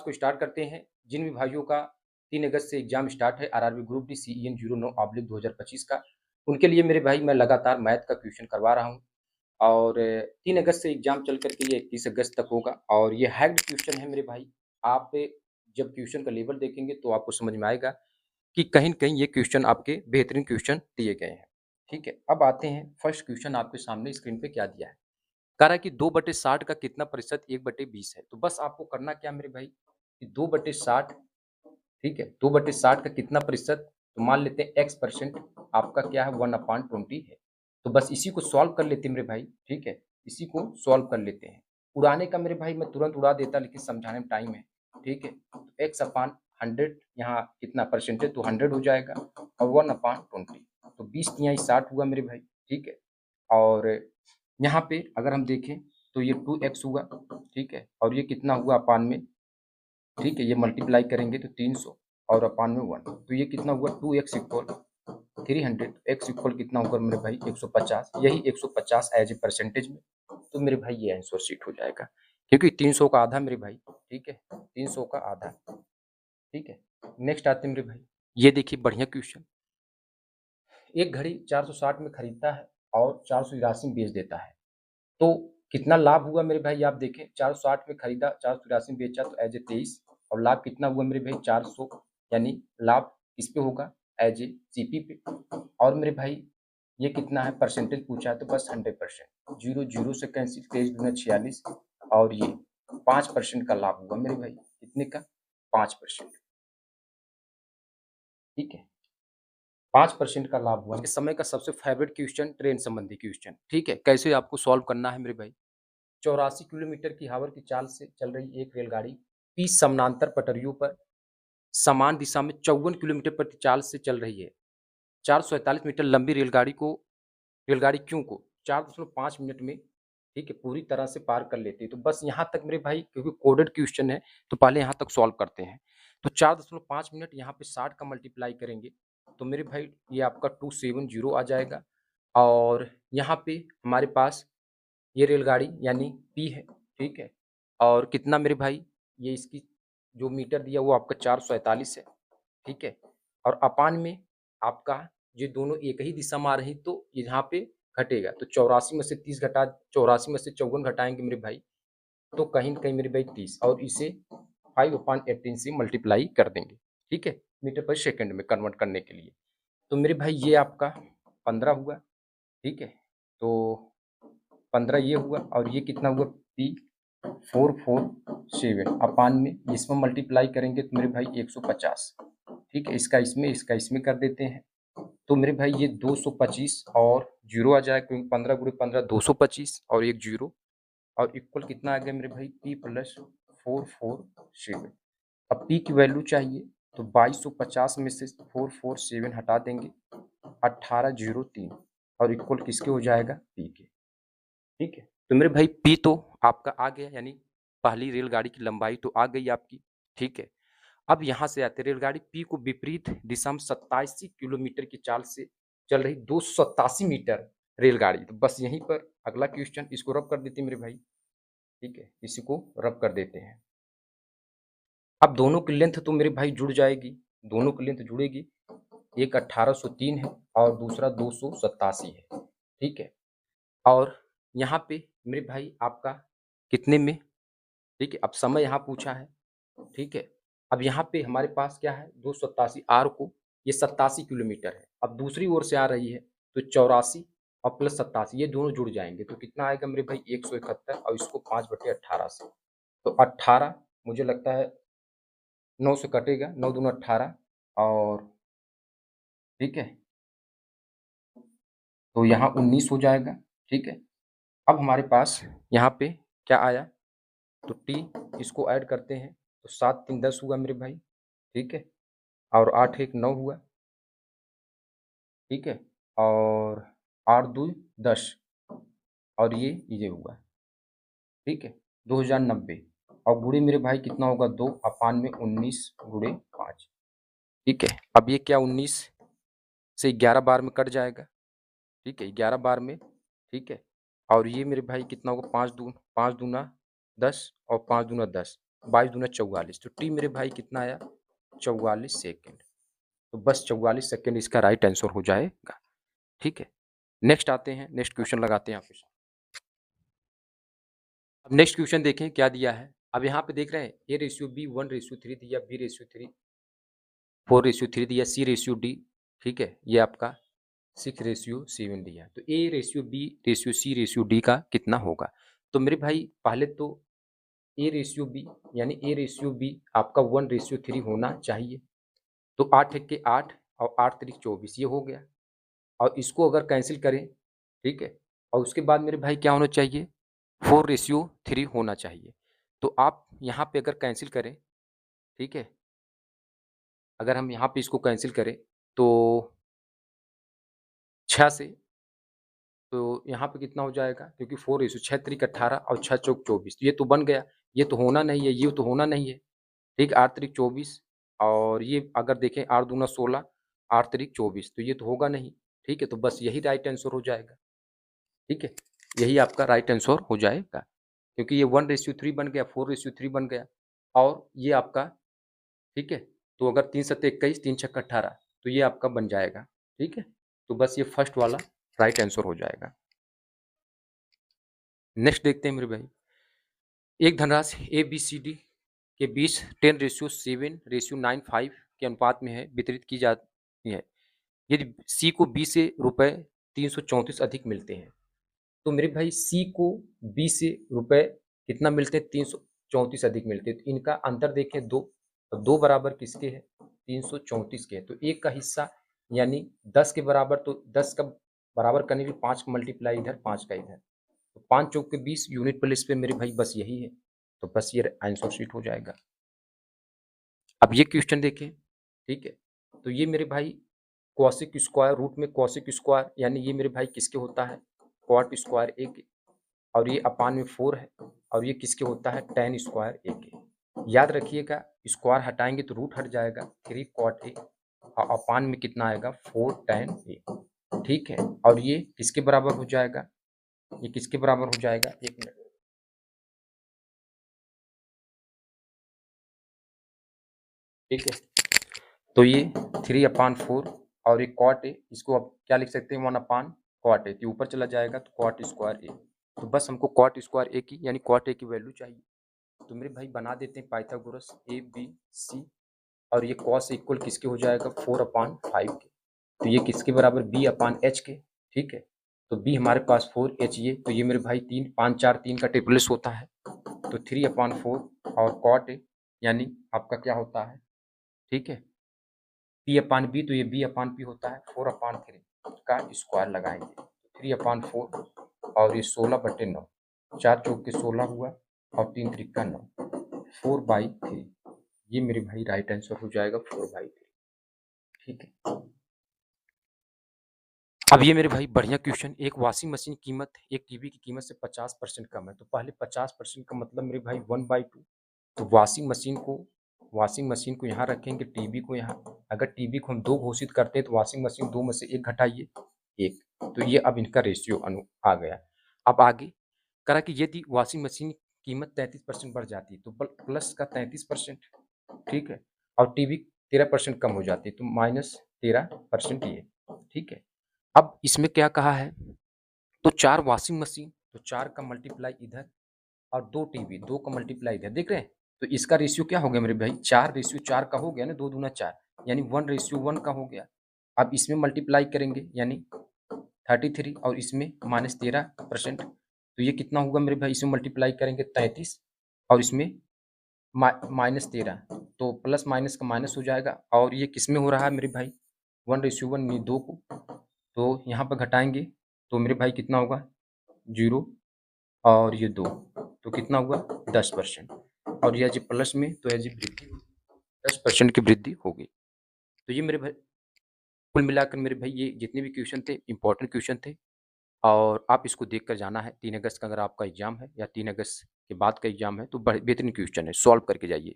को स्टार्ट करते हैं। जिन भी भाइयों का 3 अगस्त से एग्जाम स्टार्ट है आरआरबी ग्रुप डी CEN 09/2025 का, उनके लिए मेरे भाई मैं लगातार मैथ का क्वेश्चन करवा रहा हूँ और 3 अगस्त से एग्जाम चल करके ये 31 अगस्त तक होगा और ये हैक्ड क्वेश्चन है मेरे भाई। आप जब क्वेश्चन का लेवल देखेंगे तो आपको समझ में आएगा कि कहीं न कहीं ये क्वेश्चन आपके बेहतरीन क्वेश्चन दिए गए हैं। ठीक है, अब आते हैं फर्स्ट क्वेश्चन आपके सामने स्क्रीन पे क्या दिया है। कह रहा है कि 2/60 का कितना प्रतिशत 1/20 है। तो बस आपको करना क्या मेरे भाई कि 2/60, ठीक है, 2/60 का कितना प्रतिशत, तो मान लेते हैं x परसेंट आपका क्या है 1/20 है। तो बस इसी को सॉल्व कर लेते हैं मेरे भाई, ठीक है, इसी को सॉल्व कर लेते हैं। उड़ाने का मेरे भाई मैं तुरंत उड़ा देता लेकिन समझाने में टाइम है, ठीक है। तो x/100 यहाँ कितना परसेंटेज, तो 100 हो जाएगा और 1/20 तो 20 तिहाई 60 हुआ मेरे भाई, ठीक है। और यहाँ पे अगर हम देखें तो ये 2x हुआ, ठीक है, और ये कितना हुआ अपान में, ठीक है, ये मल्टीप्लाई करेंगे तो 300 और अपान में 1 तो ये कितना हुआ 2x इक्वल 300, x इक्वल कितना होगा मेरे भाई 150, यही 150 एज ए परसेंटेज में। तो मेरे भाई ये आंसर शीट हो जाएगा क्योंकि 300 का आधा मेरे भाई, ठीक है, 300 का आधा, ठीक है। नेक्स्ट आते हैं मेरे भाई, ये देखिए बढ़िया क्वेश्चन। एक घड़ी 460 में खरीदता है और 483 में बेच देता है, तो कितना लाभ हुआ मेरे भाई आप देखें, 460 में खरीदा 483 में बेचा तो एज ए 23 और लाभ कितना हुआ मेरे भाई 400, यानी लाभ किस पे होगा एज ए CP पे। और मेरे भाई ये कितना है परसेंटेज पूछा है तो बस 100%, 0 0 से कैंसिल, 23 दूना 46 और ये 5% का लाभ हुआ मेरे भाई, कितने का 5%, ठीक है, 5% का लाभ हुआ। इस समय का सबसे फेवरेट क्वेश्चन ट्रेन संबंधी क्वेश्चन, ठीक है, कैसे आपको सॉल्व करना है मेरे भाई। 84 किलोमीटर की हावर की चाल से चल रही एक रेलगाड़ी 30 समानांतर पटरियों पर समान दिशा में 54 किलोमीटर प्रति चाल से चल रही है। 447 मीटर लंबी रेलगाड़ी क्यों को 4.5 मिनट में, ठीक है, पूरी तरह से पार कर लेती है। तो बस यहाँ तक मेरे भाई क्योंकि कोडेड क्वेश्चन है तो पहले यहाँ तक सॉल्व करते हैं। तो 4.5 मिनट यहाँ पे 60 का मल्टीप्लाई करेंगे तो मेरे भाई ये आपका 270 आ जाएगा और यहाँ पे हमारे पास ये रेलगाड़ी यानी P है, ठीक है, और कितना मेरे भाई ये इसकी जो मीटर दिया वो आपका 447 है, ठीक है, और अपान में आपका ये दोनों एक ही दिशा में आ रही तो यहाँ पे घटेगा तो 84 में से 30 घटा 84 में से 54 घटाएंगे मेरे भाई तो कहीं न कहीं मेरे भाई 30 और इसे 5/18 से मल्टीप्लाई कर देंगे, ठीक है, मीटर पर सेकंड में कन्वर्ट करने के लिए। तो मेरे भाई ये आपका 15 हुआ, ठीक है, तो 15 ये हुआ और ये कितना हुआ P 447 अपान में इसमें मल्टीप्लाई करेंगे तो मेरे भाई 150, ठीक है, इसका इसमें कर देते हैं तो मेरे भाई ये 225 और 0 आ जाएगा क्योंकि 15 गुणे 15 225 और एक 0 और इक्वल कितना आ गया मेरे भाई P प्लस 447। अब P की वैल्यू चाहिए तो 2250 में से 447 हटा देंगे 1803 और इक्वल किसके हो जाएगा P के, ठीक है। तो मेरे भाई P तो आपका आ गया यानी पहली रेलगाड़ी की लंबाई तो आ गई आपकी, ठीक है। अब यहाँ से आते रेलगाड़ी P को विपरीत दिशा में 87 किलोमीटर की चाल से चल रही 287 मीटर रेलगाड़ी, तो बस यहीं पर अगला क्वेश्चन इसको रब कर देते हैं मेरे भाई, ठीक है, इसी को रब कर देते हैं। अब दोनों की लेंथ तो मेरे भाई जुड़ जाएगी, दोनों की लेंथ जुड़ेगी, एक 1803 है और दूसरा 287 है, ठीक है, और यहाँ पे मेरे भाई आपका कितने में, ठीक है, अब समय यहाँ पूछा है, ठीक है। अब यहाँ पे हमारे पास क्या है 287 आर को ये 87 किलोमीटर है, अब दूसरी ओर से आ रही है तो 84 और प्लस 87 ये दोनों जुड़ जाएंगे तो कितना आएगा मेरे भाई 171 और इसको 5/18 से तो 18 मुझे लगता है 9 से कटेगा 9 दूना 18 और ठीक है तो यहाँ 19 हो जाएगा, ठीक है। अब हमारे पास यहाँ पे क्या आया तो टी इसको ऐड करते हैं तो 7 3 10 हुआ मेरे भाई, ठीक है, और 8 1 9 हुआ, ठीक है, और 8 2 10 और ये हुआ, ठीक है, 2090 और गुणे मेरे भाई कितना होगा 2 अपान में 19 गुणे 5, ठीक है। अब ये क्या 19 से 11 बार में कट जाएगा, ठीक है, 11 बार में, ठीक है, और ये मेरे भाई कितना होगा 5 दूना 10 और 5 दूना 10 22 दूना 44, तो टी मेरे भाई कितना आया 44 सेकेंड। तो बस 44 सेकेंड इसका राइट आंसर हो जाएगा। ठीक है, नेक्स्ट आते हैं, नेक्स्ट क्वेश्चन लगाते हैं आपके साथ। अब नेक्स्ट क्वेश्चन देखें क्या दिया है। अब यहाँ पे देख रहे हैं A/B 1/3 दिया, B/3 4/3 दिया, C/D, ठीक है, ये आपका 6/7 दिया। तो A/B/C/D का कितना होगा? तो मेरे भाई पहले तो A/B यानी A/B आपका 1/3 होना चाहिए। तो 8 एके 8 और 8 तिरिक 24 ये हो गया। और इसको अगर कैंसिल करें, ठीक है, और उसके बाद मेरे भाई क्या होना चाहिए 4/3 होना चाहिए। तो आप यहाँ पे अगर कैंसिल करें, ठीक है, अगर हम यहाँ पे इसको कैंसिल करें तो 6 से, तो यहाँ पे कितना हो जाएगा, क्योंकि 4/6 तिरिक 18 और 6 चौक 24 ये तो बन गया। ये तो होना नहीं है, ये तो होना नहीं है। ठीक, 8 तिरिक 24 और ये अगर देखें 8 दूना 16, 8 तिरिक 24 तो ये तो होगा नहीं। ठीक है, तो बस यही राइट आंसर हो जाएगा। ठीक है, यही आपका राइट आंसर हो जाएगा, क्योंकि ये 1/3 बन गया, 4/3 बन गया और ये आपका, ठीक है, तो अगर 3 सत्ते 21, 3 छक्का 18 तो ये आपका बन जाएगा। ठीक है, तो बस ये फर्स्ट वाला राइट आंसर हो जाएगा। नेक्स्ट देखते हैं मेरे भाई, एक धनराशि ABCD के बीच 10/7/95 के अनुपात में है, वितरित की जाती है। यदि C को B से रुपए 334 अधिक मिलते हैं, तो मेरे भाई C को B से रुपए कितना मिलते हैं 334 अधिक मिलते हैं, तो इनका अंतर देखें 2, तो 2 बराबर किसके है 334 के है। तो एक का हिस्सा यानी 10 के बराबर, तो 10 का बराबर करने के लिए 5 का मल्टीप्लाई इधर, 5 का इधर, तो 5 चौक के 20 यूनिट प्लेस पे मेरे भाई बस यही है, तो बस ये आंसर शीट हो जाएगा। अब ये क्वेश्चन देखें, ठीक है, तो ये मेरे भाई कॉसिक स्क्वायर रूट में कॉसिक स्क्वायर यानी ये मेरे भाई किसके होता है कॉट स्क्वायर ए के, और ये अपान में 4 है, और ये किसके होता है tan स्क्वायर ए के। याद रखिएगा स्क्वायर हटाएंगे तो रूट हट जाएगा, 3 कॉट ए और अपान में कितना आएगा 4 tan ए। ठीक है, और ये किसके बराबर हो जाएगा, ये किसके बराबर हो जाएगा, एक मिनट, ठीक है, तो ये 3/4 और एक कॉट ए, इसको अब क्या लिख सकते हैं 1/, कॉट ए, तो ऊपर चला जाएगा तो कॉट स्क्वायर ए। तो बस हमको कॉट स्क्वायर ए की यानी कॉट ए की वैल्यू चाहिए, तो मेरे भाई बना देते हैं पाइथागोरस ABC, और ये कॉस इक्वल किसके हो जाएगा 4/5 के, तो ये किसके बराबर B/H के। ठीक है, तो B हमारे पास 4H, ये तो ये मेरे भाई 3 5 4 3 का ट्रिपलेस होता है, तो 3/4 और कॉट ए यानी आपका क्या होता है, ठीक है, P/B, तो ये B/P होता है, 4/3 का स्क्वायर लगाएंगे, 3/4 और ये 16/9, 4 चौक के 16 हुआ और 3 त्रिका 9, 4/3, ये मेरे भाई राइट आंसर हो जाएगा 4/3। ठीक है, अब ये मेरे भाई बढ़िया क्वेश्चन, एक वॉशिंग मशीन की कीमत एक टीवी की कीमत से 50% कम है, तो पहले 50% का मतलब मेरे भाई 1/2, तो वॉशिंग मशीन को यहाँ रखेंगे, टीवी को यहाँ, अगर टीवी को हम 2 घोषित करते हैं तो वॉशिंग मशीन 2 में से 1 घटाइए 1, तो ये अब इनका रेशियो आ गया। अब आगे करा कि यदि वॉशिंग मशीन की कीमत 33% बढ़ जाती है तो प्लस का 33%, ठीक है, और टीवी 13% कम हो जाती है तो -13% ये। ठीक है, अब इसमें क्या कहा है, तो 4 वॉशिंग मशीन, तो 4 का मल्टीप्लाई इधर और 2 टीवी, 2 का मल्टीप्लाई इधर, देख रहे हैं, तो इसका रेशियो क्या हो गया मेरे भाई 4/4 का हो गया ना, 2 दूना 4 यानी 1/1 का हो गया। अब इसमें मल्टीप्लाई करेंगे यानी 33 और इसमें -13%, तो ये कितना होगा मेरे भाई, इसमें मल्टीप्लाई करेंगे 33 और इसमें -13, तो प्लस माइनस का माइनस हो जाएगा, और ये किस में हो रहा है मेरे भाई 1/1 ये 2 को, तो यहाँ पर घटाएंगे तो मेरे भाई कितना होगा 0 और ये 2, तो कितना हुआ 10%, और यह जी प्लस में तो यह जी वृद्धि 10% की वृद्धि होगी। तो ये मेरे भाई कुल मिलाकर मेरे भाई ये जितने भी क्वेश्चन थे इंपॉर्टेंट क्वेश्चन थे, और आप इसको देख कर जाना है 3 अगस्त का अगर आपका एग्जाम है या 3 अगस्त के बाद का एग्जाम है तो बेहतरीन क्वेश्चन है, सॉल्व करके जाइए।